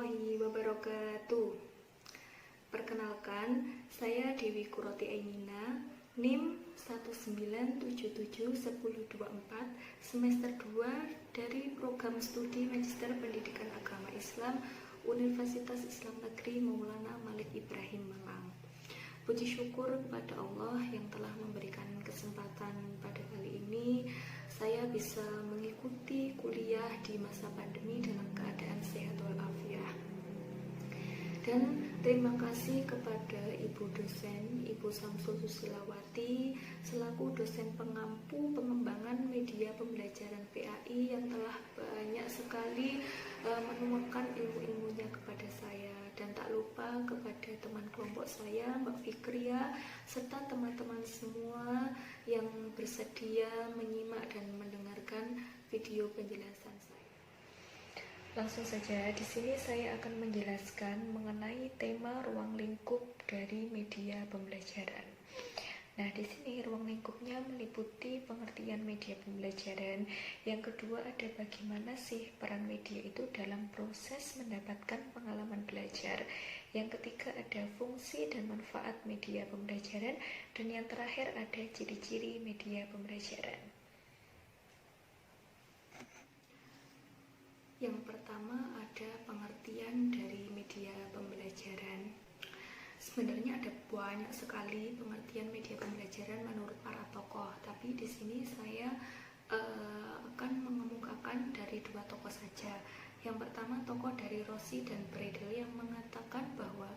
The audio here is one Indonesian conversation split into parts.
warahmatullahi wabarakatuh. Perkenalkan, saya Dewi Kuroti Ainina, NIM 1977124, semester 2 dari program studi Magister Pendidikan Agama Islam Universitas Islam Negeri Maulana Malik Ibrahim Malang. Puji syukur kepada Allah yang telah memberikan kesempatan pada kali ini saya bisa mengikuti kuliah di masa pandemi dalam keadaan sehat walafiat. Dan terima kasih kepada Ibu dosen, Ibu Samsul Susilawati, selaku dosen pengampu pengembangan media pembelajaran PAI yang telah banyak sekali menuangkan ilmu-ilmunya kepada saya. Dan tak lupa kepada teman kelompok saya, Mbak Fikria, serta teman-teman semua yang bersedia menyimak dan mendengarkan video penjelasan saya. Langsung saja, di sini saya akan menjelaskan mengenai tema ruang lingkup dari media pembelajaran. Nah, di sini ruang lingkupnya meliputi pengertian media pembelajaran. Yang kedua ada bagaimana sih peran media itu dalam proses mendapatkan pengalaman belajar. Yang ketiga ada fungsi dan manfaat media pembelajaran. Dan yang terakhir ada ciri-ciri media pembelajaran. Yang pertama ada pengertian dari media pembelajaran. Sebenarnya ada banyak sekali pengertian media pembelajaran menurut para tokoh, tapi di sini saya akan mengemukakan dari dua tokoh saja. Yang pertama tokoh dari Rossi dan Bredel yang mengatakan bahwa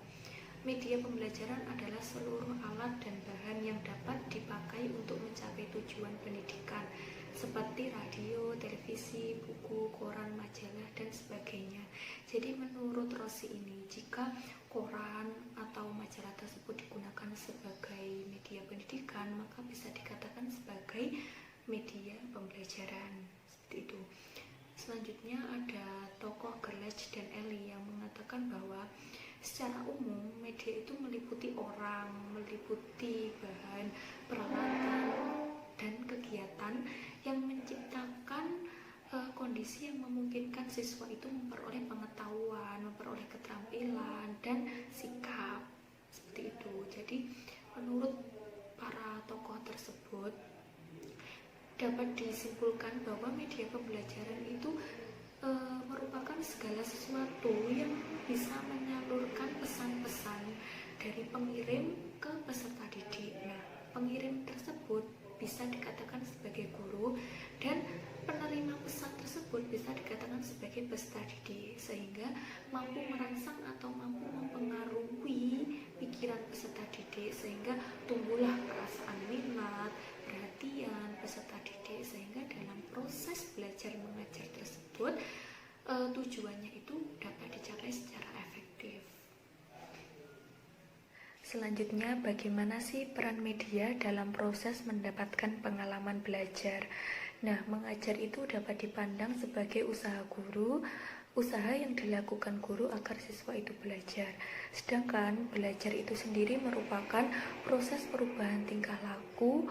media pembelajaran adalah seluruh alat dan bahan yang dapat dipakai untuk mencapai tujuan pendidikan, seperti radio, televisi, buku, koran, majalah, dan sebagainya. Jadi menurut Rossi ini, jika koran atau majalah tersebut digunakan sebagai media pendidikan, maka bisa dikatakan sebagai media pembelajaran. Seperti itu. Selanjutnya ada tokoh Gerlach dan Eli yang mengatakan bahwa secara umum media itu meliputi orang, meliputi bahan, peralatan, dan kegiatan yang menciptakan kondisi yang memungkinkan siswa itu memperoleh pengetahuan, memperoleh keterampilan, dan sikap. Seperti itu. Jadi menurut para tokoh tersebut dapat disimpulkan bahwa media pembelajaran itu merupakan segala sesuatu yang bisa menyalurkan pesan-pesan dari pengirim ke peserta didik. Nah, pengirim tersebut bisa dikatakan sebagai guru dan penerima pesan tersebut bisa dikatakan sebagai peserta didik, sehingga mampu merangsang atau mampu mempengaruhi pikiran peserta didik sehingga tumbuhlah perasaan minat, perhatian peserta didik, sehingga dalam proses belajar mengajar tersebut tujuannya itu dapat dicapai secara efektif. Selanjutnya, bagaimana sih peran media dalam proses mendapatkan pengalaman belajar? Nah, mengajar itu dapat dipandang sebagai usaha guru, usaha yang dilakukan guru agar siswa itu belajar. Sedangkan belajar itu sendiri merupakan proses perubahan tingkah laku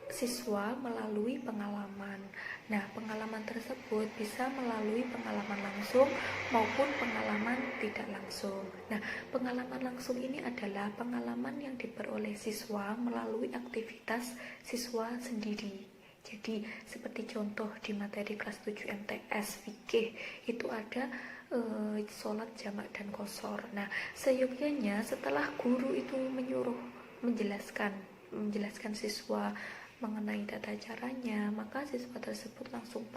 siswa melalui pengalaman. Nah, pengalaman tersebut bisa melalui pengalaman langsung maupun pengalaman tidak langsung. Nah, pengalaman langsung ini adalah pengalaman yang diperoleh siswa melalui aktivitas siswa sendiri. Jadi, seperti contoh di materi kelas 7 MTS fikih itu ada sholat jamak dan qashar. Nah, seyogyanya setelah guru itu menyuruh menjelaskan siswa mengenai tata caranya, maka siswa tersebut langsung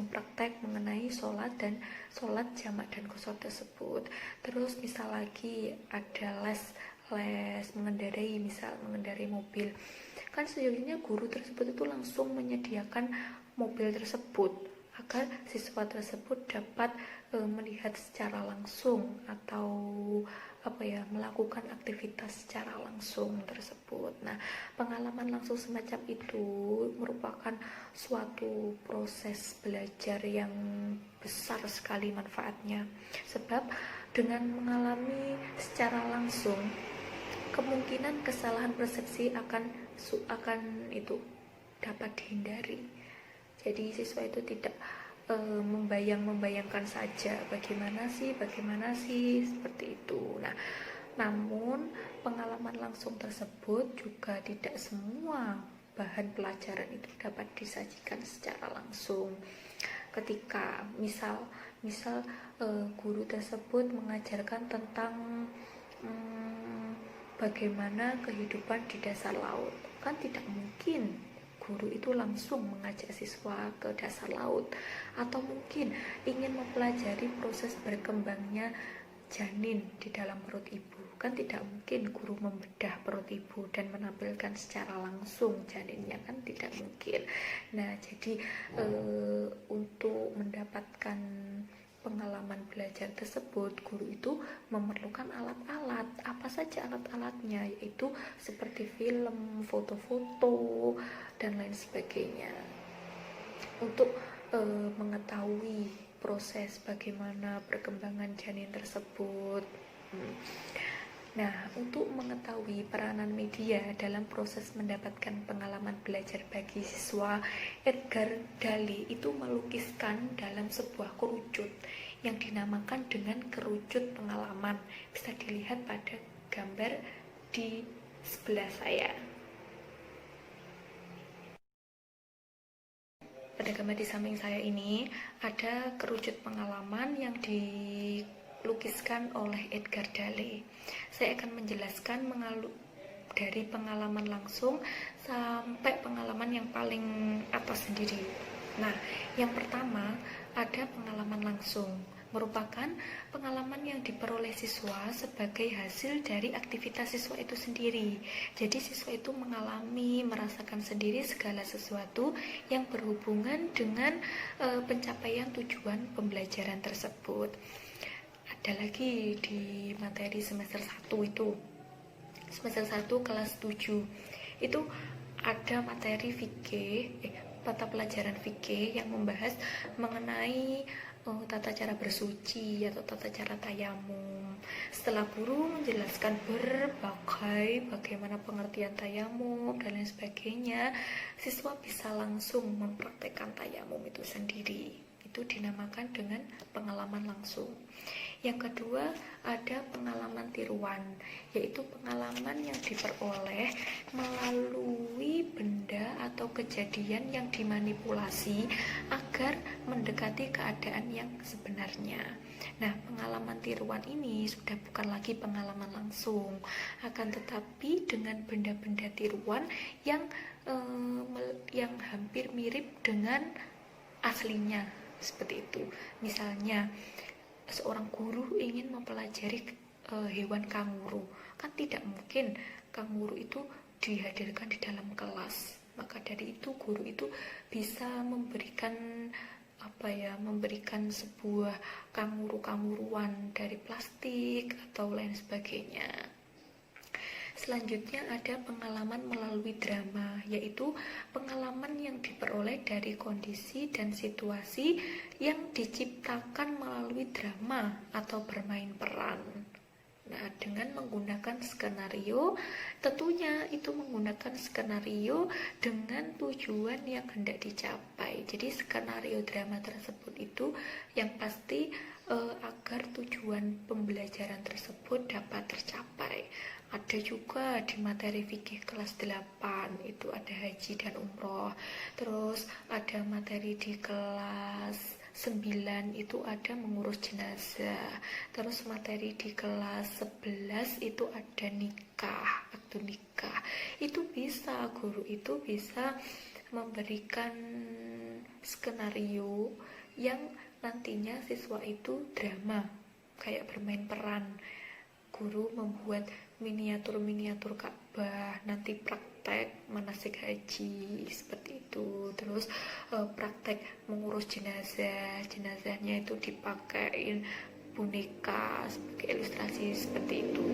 praktek mengenai sholat jamak dan qashar tersebut. Terus misal lagi ada les mengendarai mobil, kan seyogianya guru tersebut itu langsung menyediakan mobil tersebut agar siswa tersebut dapat melihat secara langsung atau melakukan aktivitas secara langsung tersebut. Nah, pengalaman langsung semacam itu merupakan suatu proses belajar yang besar sekali manfaatnya. Sebab dengan mengalami secara langsung, kemungkinan kesalahan persepsi akan itu dapat dihindari. Jadi siswa itu tidak membayangkan saja bagaimana sih seperti itu. Nah, namun pengalaman langsung tersebut juga tidak semua bahan pelajaran itu dapat disajikan secara langsung. Ketika misal guru tersebut mengajarkan tentang bagaimana kehidupan di dasar laut, kan tidak mungkin guru itu langsung mengajak siswa ke dasar laut, atau mungkin ingin mempelajari proses berkembangnya janin di dalam perut ibu, kan tidak mungkin guru membedah perut ibu dan menampilkan secara langsung janinnya, kan tidak mungkin. Nah, jadi untuk mendapatkan pengalaman belajar tersebut, guru itu memerlukan alat-alat. Apa saja alat-alatnya? Yaitu seperti film, foto-foto, dan lain sebagainya. Untuk mengetahui proses bagaimana perkembangan janin tersebut. Nah, untuk mengetahui peranan media dalam proses mendapatkan pengalaman belajar bagi siswa, Edgar Dali itu melukiskan dalam sebuah kerucut yang dinamakan dengan kerucut pengalaman. Bisa dilihat pada gambar di sebelah saya. Pada gambar di samping saya ini ada kerucut pengalaman yang dilukiskan oleh Edgar Dali. Saya akan menjelaskan dari pengalaman langsung sampai pengalaman yang paling atas sendiri. Nah, yang pertama ada pengalaman langsung, merupakan pengalaman yang diperoleh siswa sebagai hasil dari aktivitas siswa itu sendiri. Jadi siswa itu merasakan sendiri segala sesuatu yang berhubungan dengan pencapaian tujuan pembelajaran tersebut. Ada lagi di materi semester 1 itu, semester 1 kelas 7 itu ada materi mata pelajaran fikih yang membahas mengenai tata cara bersuci atau tata cara tayamum. Setelah guru menjelaskan bagaimana pengertian tayamum dan lain sebagainya, siswa bisa langsung mempraktekkan tayamum itu sendiri. Itu dinamakan dengan pengalaman langsung. Yang kedua ada pengalaman tiruan, yaitu pengalaman yang diperoleh melalui benda atau kejadian yang dimanipulasi agar mendekati keadaan yang sebenarnya. Nah, pengalaman tiruan ini sudah bukan lagi pengalaman langsung, akan tetapi dengan benda-benda tiruan yang hampir mirip dengan aslinya, seperti itu. Misalnya seorang guru ingin mempelajari hewan kanguru, kan tidak mungkin kanguru itu dihadirkan di dalam kelas. Maka dari itu guru itu bisa memberikan sebuah kanguru-kanguruan dari plastik atau lain sebagainya. Selanjutnya ada pengalaman melalui drama, yaitu pengalaman yang diperoleh dari kondisi dan situasi yang diciptakan melalui drama atau bermain peran. Nah, dengan menggunakan skenario, tentunya itu menggunakan skenario dengan tujuan yang hendak dicapai. Jadi skenario drama tersebut itu yang pasti agar tujuan pembelajaran tersebut dapat tercapai. Ada juga di materi fikih kelas 8 itu ada haji dan umroh. Terus ada materi di kelas 9 itu ada mengurus jenazah. Terus materi di kelas 11 itu ada nikah, akad nikah. Itu bisa, guru itu bisa memberikan skenario yang nantinya siswa itu drama, kayak bermain peran. Guru membuat miniatur Ka'bah, nanti praktek manasik haji seperti itu. Terus praktek mengurus jenazahnya itu dipakein boneka sebagai ilustrasi seperti itu.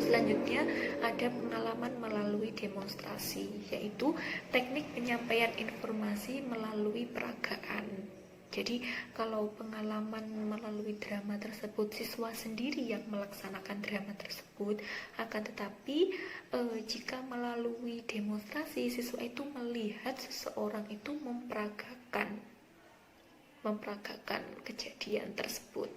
Selanjutnya ada pengalaman melalui demonstrasi, yaitu teknik penyampaian informasi melalui peragaan. Jadi kalau pengalaman melalui drama tersebut siswa sendiri yang melaksanakan drama tersebut, akan tetapi jika melalui demonstrasi siswa itu melihat seseorang itu memperagakan memperagakan kejadian tersebut.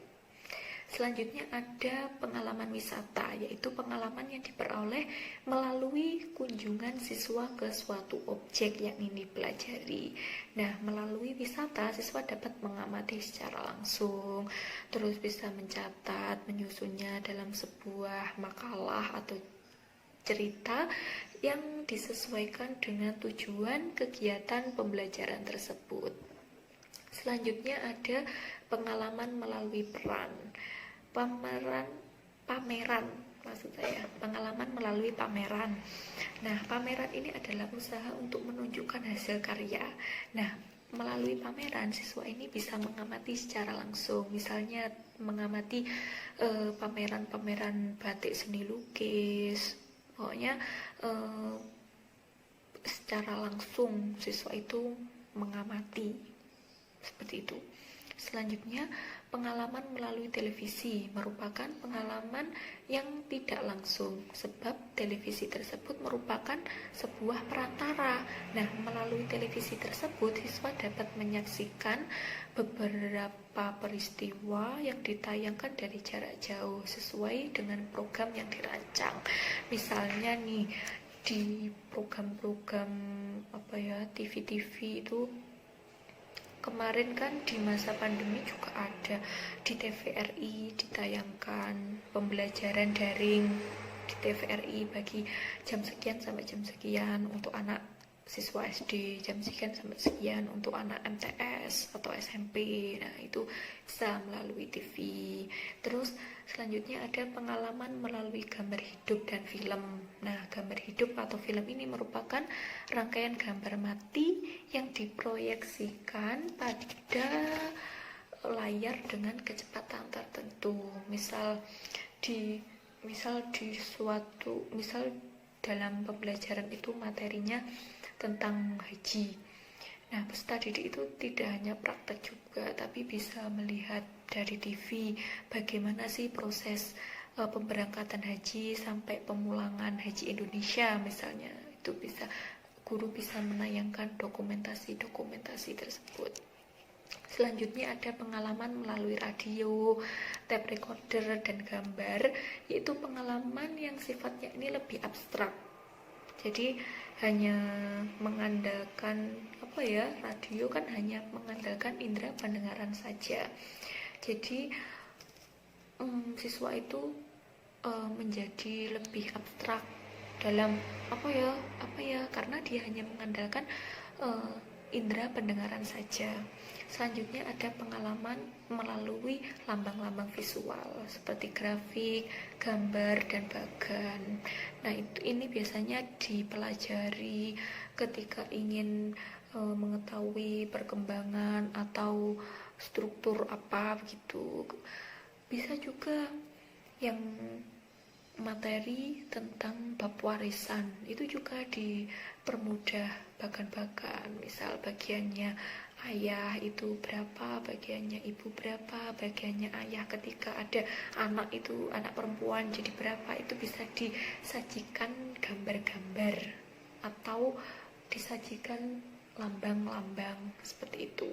Selanjutnya ada pengalaman wisata, yaitu pengalaman yang diperoleh melalui kunjungan siswa ke suatu objek yang ingin dipelajari. Nah, melalui wisata, siswa dapat mengamati secara langsung, terus bisa mencatat, menyusunnya dalam sebuah makalah atau cerita yang disesuaikan dengan tujuan kegiatan pembelajaran tersebut. Selanjutnya ada pengalaman melalui pengalaman melalui pameran. Nah, pameran ini adalah usaha untuk menunjukkan hasil karya. Nah, melalui pameran, siswa ini bisa mengamati secara langsung, misalnya mengamati pameran batik seni lukis. Pokoknya secara langsung siswa itu mengamati, seperti itu. Selanjutnya, pengalaman melalui televisi merupakan pengalaman yang tidak langsung, sebab televisi tersebut merupakan sebuah perantara. Nah, melalui televisi tersebut, siswa dapat menyaksikan beberapa peristiwa yang ditayangkan dari jarak jauh sesuai dengan program yang dirancang. Misalnya nih, di program-program TV-TV itu kemarin kan di masa pandemi juga ada di TVRI ditayangkan pembelajaran daring di TVRI bagi jam sekian sampai jam sekian untuk anak siswa SD, jam sekian sampai sekian untuk anak MTS atau SMP. Nah, itu bisa melalui TV. Terus selanjutnya ada pengalaman melalui gambar hidup dan film. Nah, gambar hidup atau film ini merupakan rangkaian gambar mati yang diproyeksikan pada layar dengan kecepatan tertentu. Misal dalam pembelajaran itu materinya tentang haji. Nah, peserta didik itu tidak hanya praktek juga, tapi bisa melihat dari TV bagaimana sih proses pemberangkatan haji sampai pemulangan haji Indonesia misalnya. Itu guru bisa menayangkan dokumentasi tersebut. Selanjutnya ada pengalaman melalui radio, tape recorder, dan gambar, yaitu pengalaman yang sifatnya ini lebih abstrak. Jadi hanya mengandalkan radio kan hanya mengandalkan indera pendengaran saja. Jadi siswa itu menjadi lebih abstrak dalam karena dia hanya mengandalkan indera pendengaran saja. Selanjutnya ada pengalaman melalui lambang-lambang visual seperti grafik, gambar, dan bagan. Nah, ini biasanya dipelajari ketika ingin mengetahui perkembangan atau struktur apa begitu. Bisa juga yang materi tentang bab warisan itu juga dipermudah bagan-bagan, misal bagiannya ayah itu berapa, bagiannya ibu berapa, bagiannya ayah ketika ada anak perempuan jadi berapa, itu bisa disajikan gambar-gambar atau disajikan lambang-lambang seperti itu.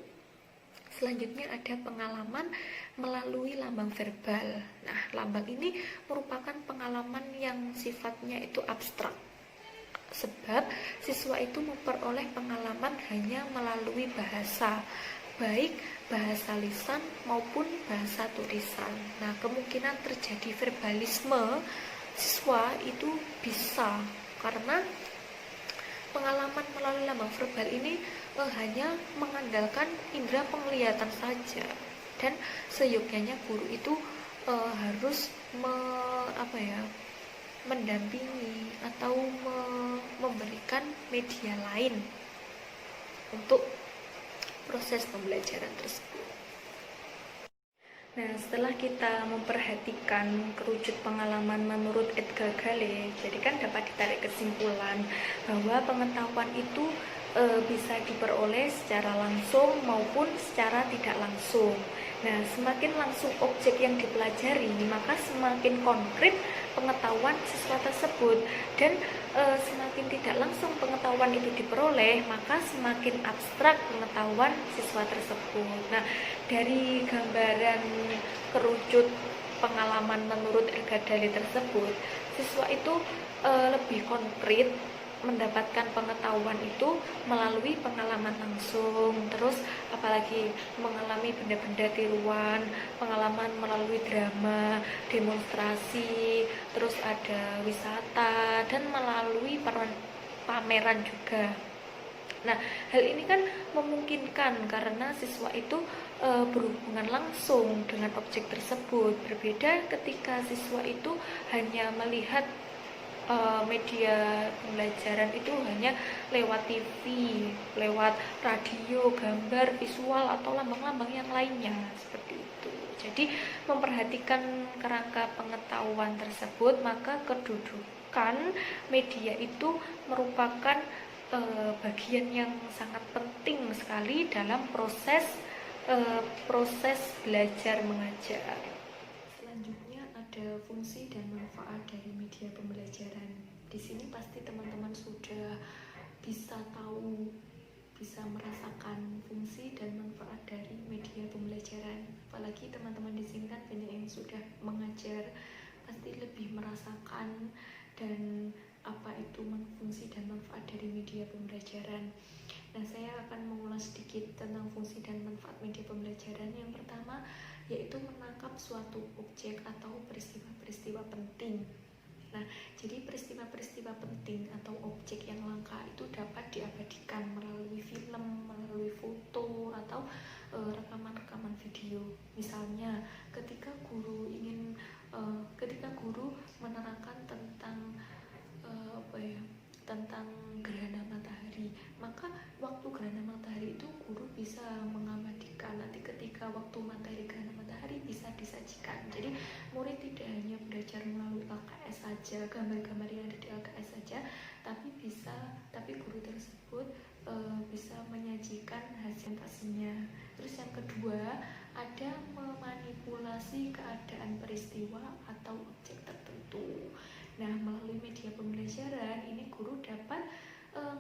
Selanjutnya ada pengalaman melalui lambang verbal. Nah, lambang ini merupakan pengalaman yang sifatnya itu abstrak. Sebab siswa itu memperoleh pengalaman hanya melalui bahasa, baik bahasa lisan maupun bahasa tulisan. Nah, kemungkinan terjadi verbalisme siswa itu bisa karena pengalaman melalui lambang verbal ini hanya mengandalkan indera penglihatan saja, dan seyogyanya guru itu harus mendampingi atau memberikan media lain untuk proses pembelajaran tersebut. Nah, setelah kita memperhatikan kerucut pengalaman menurut Edgar Gale, jadi kan dapat ditarik kesimpulan bahwa pengetahuan itu bisa diperoleh secara langsung maupun secara tidak langsung. Nah, semakin langsung objek yang dipelajari, maka semakin konkret pengetahuan siswa tersebut, dan semakin tidak langsung pengetahuan itu diperoleh, maka semakin abstrak pengetahuan siswa tersebut. Nah, dari gambaran kerucut pengalaman menurut Erga Dali tersebut, siswa itu lebih konkret mendapatkan pengetahuan itu melalui pengalaman langsung, terus apalagi mengalami benda-benda tiruan, pengalaman melalui drama, demonstrasi, terus ada wisata, dan melalui pameran juga. Nah, hal ini kan memungkinkan karena siswa itu berhubungan langsung dengan objek tersebut. Berbeda ketika siswa itu hanya melihat media pembelajaran itu hanya lewat TV, lewat radio, gambar, visual, atau lambang-lambang yang lainnya, seperti itu. Jadi memperhatikan kerangka pengetahuan tersebut, maka kedudukan media itu merupakan bagian yang sangat penting sekali dalam proses belajar mengajar. Selanjutnya ada fungsi dan manfaat dari media pembelajaran. Di sini pasti teman-teman sudah bisa tahu, bisa merasakan fungsi dan manfaat dari media pembelajaran. Apalagi teman-teman di sini kan banyak yang sudah mengajar, pasti lebih merasakan dan apa itu fungsi dan manfaat dari media pembelajaran. Nah, saya akan mengulas sedikit tentang fungsi dan manfaat media pembelajaran. Yang pertama yaitu menangkap suatu objek atau peristiwa-peristiwa penting. Nah, jadi peristiwa-peristiwa penting atau objek yang langka itu dapat diabadikan melalui film, melalui foto, atau rekaman-rekaman video. Misalnya, ketika guru menerangkan tentang gerhana matahari, maka waktu gerhana matahari itu guru bisa mengabadikan. Nanti ketika waktu gerhana matahari bisa disajikan. Jadi murid tidak hanya belajar melalui LKS saja, gambar-gambar yang ada di LKS saja, tapi guru tersebut bisa menyajikan hasil presentasinya. Terus yang kedua, ada memanipulasi keadaan peristiwa atau objek tertentu. Nah, melalui media pembelajaran ini guru dapat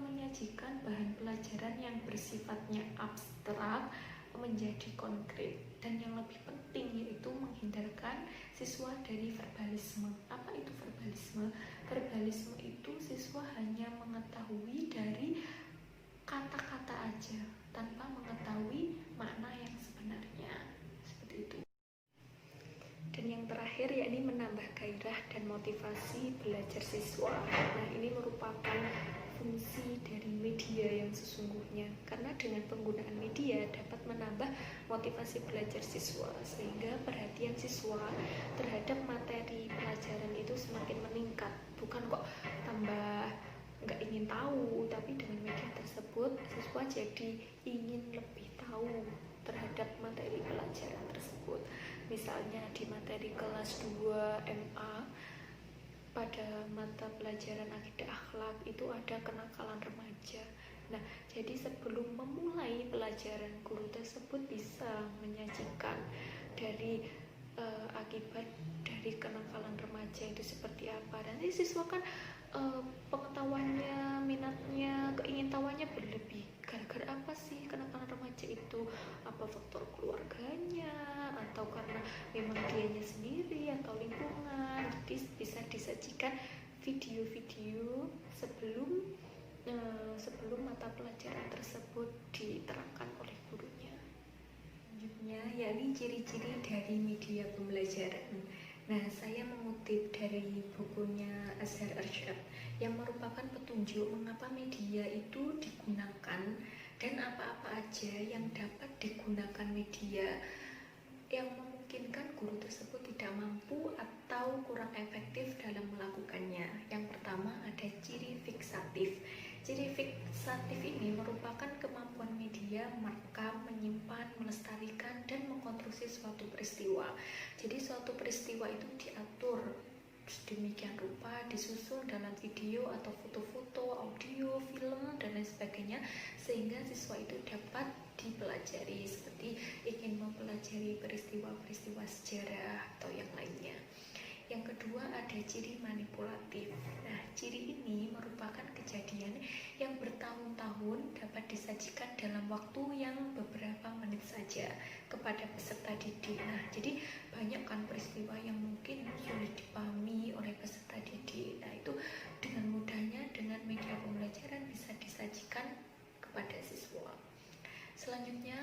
menyajikan bahan pelajaran yang bersifatnya abstrak menjadi konkret, dan yang lebih penting yaitu menghindarkan siswa dari verbalisme. Apa itu verbalisme? Verbalisme itu siswa hanya mengetahui dari kata-kata aja tanpa mengetahui makna yang sebenarnya, seperti itu. Dan yang terakhir yakni menambah gairah dan motivasi belajar siswa. Nah, ini merupakan fungsi dari media yang sesungguhnya, karena dengan penggunaan media dapat menambah motivasi belajar siswa, sehingga perhatian siswa terhadap materi pelajaran itu semakin meningkat. Bukan kok tambah nggak ingin tahu, tapi dengan media tersebut siswa jadi ingin lebih tahu terhadap materi pelajaran tersebut. Misalnya di materi kelas 2 MA pada mata pelajaran akidah akhlak itu ada kenakalan remaja. Nah, jadi sebelum memulai pelajaran, guru tersebut bisa menyajikan dari akibat dari kenakalan remaja itu seperti apa. Dan siswa kan pengetahuannya, minatnya, keingintahuannya berlebih. Gara-gara apa sih kenakalan remaja itu? Apa faktor keluarganya, atau karena memang dianya sendiri, atau lingkungan? Jadi bisa disajikan video-video sebelum mata pelajaran tersebut diterangkan oleh gurunya. Selanjutnya yakni ciri-ciri dari media pembelajaran. Nah, saya mengutip dari bukunya Azhar Arsyad yang merupakan petunjuk mengapa media itu digunakan dan apa-apa aja yang dapat digunakan media yang memungkinkan guru tersebut tidak mampu atau kurang efektif dalam melakukannya. Yang pertama ada ciri fiksatif. Ciri fiksatif ini merupakan kemampuan media merekam, menyimpan, melestarikan, dan mengkonstruksi suatu peristiwa. Jadi suatu peristiwa itu diatur demikian rupa, disusun dalam video atau foto-foto, audio, film, dan lain sebagainya, sehingga siswa itu dapat dipelajari seperti ingin mempelajari peristiwa-peristiwa sejarah atau yang lainnya. Yang kedua ada ciri manipulatif. Nah, ciri ini merupakan kejadian yang bertahun-tahun dapat disajikan dalam waktu yang beberapa menit saja kepada peserta didik. Nah, jadi banyak kan peristiwa yang mungkin sulit dipahami oleh peserta didik. Nah, itu dengan mudahnya dengan media pembelajaran bisa disajikan kepada siswa. Selanjutnya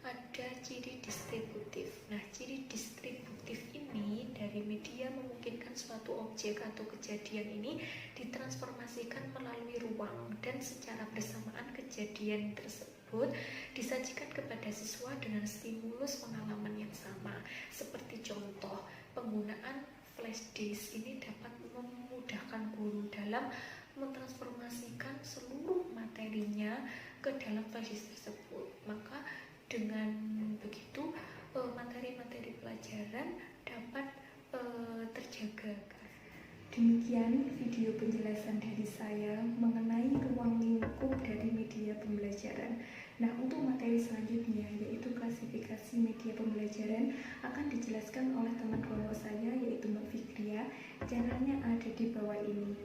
ada ciri distributif. Nah, ciri distributif ini dari media memungkinkan suatu objek atau kejadian ini ditransformasikan melalui ruang dan secara bersamaan kejadian tersebut disajikan kepada siswa dengan stimulus pengalaman yang sama. Seperti contoh, penggunaan flash disk ini dapat memudahkan guru dalam mentransformasikan seluruh materinya ke dalam flash disk tersebut. Maka dengan begitu materi-materi pelajaran dapat terjaga. Demikian video penjelasan dari saya mengenai ruang lingkup dari media pembelajaran. Nah, untuk materi selanjutnya yaitu klasifikasi media pembelajaran akan dijelaskan oleh teman kelompok saya yaitu Mbak Fikria. Channelnya ada di bawah ini.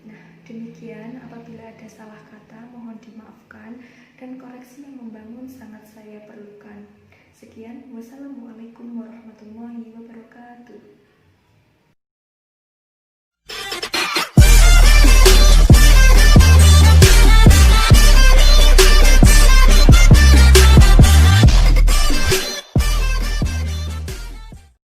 Nah, demikian, apabila ada salah kata mohon dimaafkan dan koreksi yang membangun sangat saya perlukan. Sekian, wassalamualaikum warahmatullahi wabarakatuh.